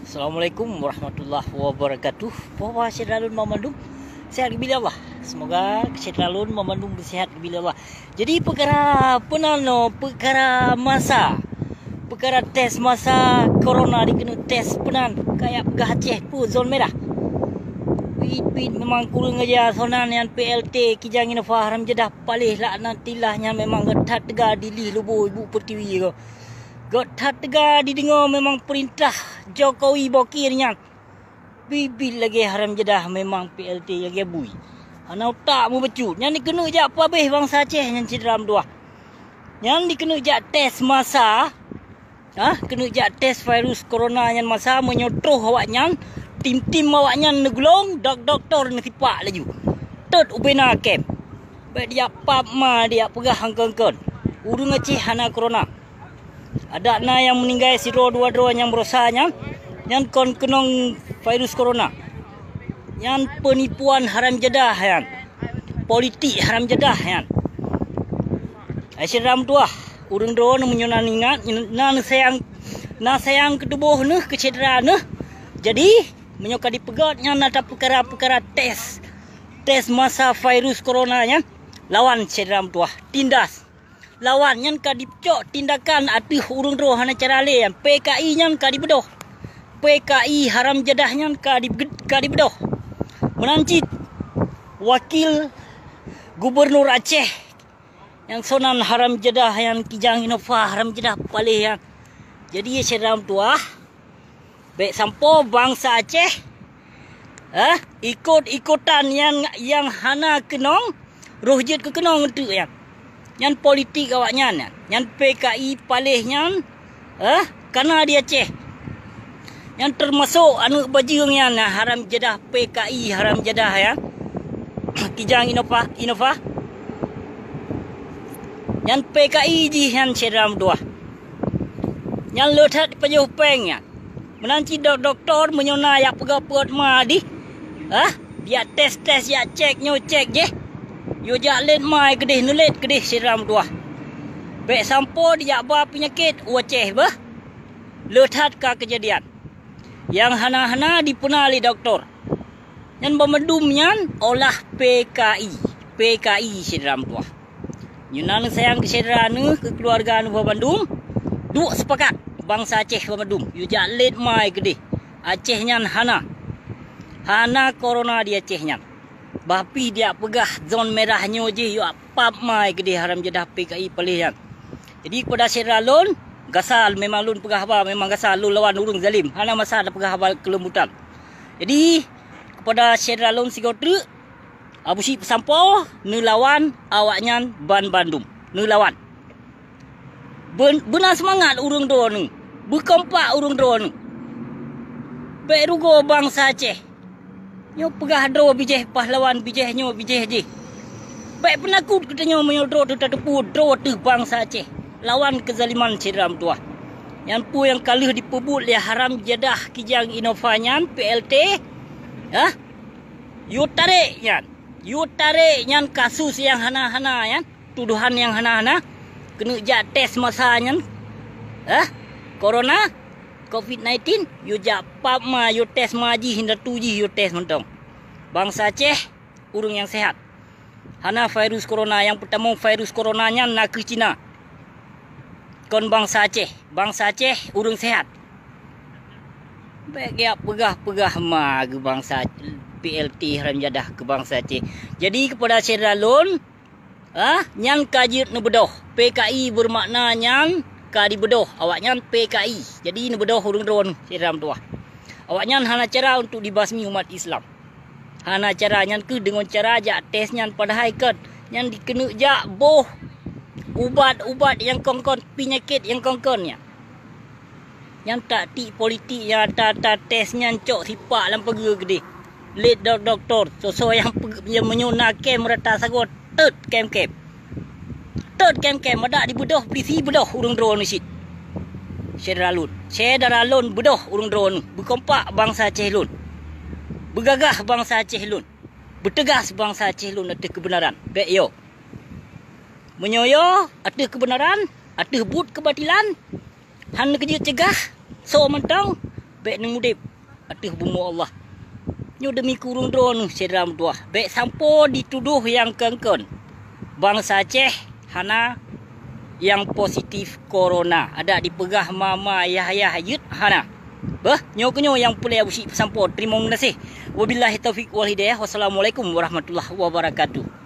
Assalamualaikum warahmatullahi wabarakatuh. Bahawa Syedalun memandung sehat bila Allah. Semoga Syedalun memandung bersihat bila Allah. Jadi perkara penano, perkara masa, perkara tes masa corona dikena tes penan kayak pegah Aceh pun zon merah. Pit memang kurang aja sonan yang PLT Kijang Innova Haram Jedah palih lah nantilahnya memang getat tega dilih lubu ibu pertiwi ko. Getat tega didengar memang perintah Jokowi bokirnya. Bibil lagi Haram Jedah memang PLT lagi bui. Ana tak mu becut. Yang dikena jak apa habis bangsa Aceh yang cederam dua. Yang dikena jak tes masa. Kena jak tes virus corona yang masa menyotroh awaknya. Tim-tim awaknya negulong, doktor ngetipak laju. Tet ubena kem. Baik dia pap ma dia pegah hangkengken. Urung Aceh hana corona. Ada na yang meninggal siro dua yang berosanya. Yang kon kenong virus corona. Yang penipuan Haram Jedah yang. Politik Haram Jedah yang. Asyram tua. Urung drone menyonan ingat na sayang ketubuh ne kecederaan ne. Jadi menyoka dipegatnya nada perkara-perkara tes masa virus corona nya lawan cederam tua tindas lawan yang kadipcok tindakan atuh urung roh hana cara le yang PKI nya kadibedoh PKI Haram Jedah nya kadibedoh menancit wakil gubernur Aceh yang sonan Haram Jedah yang Kijang Innova Haram Jedah palih yang jadi cederam tua baik sampo bangsa Aceh ikut-ikutan yang hana kenong roh jet ke kenong tu yang politik awaknya yang PKI palihnya karena dia Aceh yang termasuk anu bajingnya Haram Jedah PKI Haram Jedah ya Kijang Innova yang PKI ji yang cederam dua yang letak pejuh pengnya menanti doktor menyona yak pegapot ma di dia tes ya cek je yo jak let mai kedih nulet kedih siram dua baik sampo dia ba penyakit Aceh bah letat ka kejadian yang hana-hana dipenali doktor yang memedumnya olah PKI siram dua nyunan sayang kesederaan kekeluargaan Bandung duk sepakat bangsa Aceh pemedum yu jak let mai gede Aceh nyan hana corona di Aceh nyan bapi dia pegah zon merahnya je yu apap mai gede Haram Jedah PKI palihan. Jadi kepada Syedalun gasal memang lun pegah ba memang gasal lun lawan urung zalim hana masa ada pegah ba kelembutan. Jadi kepada Syedalun Sigotre Abu Syib sampo nu lawan awaknya Ban Bandung nu lawan benar semangat urung do ni berkompak urung do ni baik rugo bangsa Aceh nyo pegah do bijeh pahlawan bijeh nyo bijeh je baik penakut katanya menyodro tu tepu do tu bangsa Aceh lawan kezaliman cederam tua yang pu yang kalih dipebut le Haram Jedah Kijang Innova nyan PLT yu tarik nyan kasus yang hana-hana yan tuduhan yang hana-hana kena jak tes masanya corona COVID-19 yu jak pap ma yu tes maji hinda tuji yu tes mentong bangsa Aceh urung yang sehat hana virus corona yang pertama virus coronanya nak ke Cina kon bangsa Aceh urung sehat baik ya pegah ma ke bangsa PLT Haram Jedah ke bangsa Aceh. Jadi kepada Syedalun nyan kajit nebedoh PKI bermakna nyan kadi bedoh awaknya PKI jadi nebedoh urung drone siram tua awaknya hana cara untuk dibasmi umat Islam hana cara nyan ke dengan cara jak tes nyan pada haikat nyan dikena jak boh ubat yang kongkon penyakit yang kongkonnya yang tak ti politik yang tak tes nyan cok sipak lam pergi gede let doktor so yang menyuna kem merata sagot tet kem ada di bedoh polisi bedoh urung drone sit Syedalun bedoh urung drone berkompak bangsa Aceh lun bergagah bangsa Aceh lun bertegas bangsa Aceh lun atas kebenaran baik yo menyoyo atas kebenaran atas but kebatilan han kerja cegah so mentang Baik ni mudip. Atuh bumu Allah. Nyo demi kurung drone sedram tuah. Baik sampo dituduh yang kengkon. Bangsa Aceh hana yang positif corona. Ada dipegah mama ayah yut hana. Bah, nyo yang pulai abusi sampo. Terima kasih. Wabillahi taufiq wal hidayah. Wassalamualaikum warahmatullahi wabarakatuh.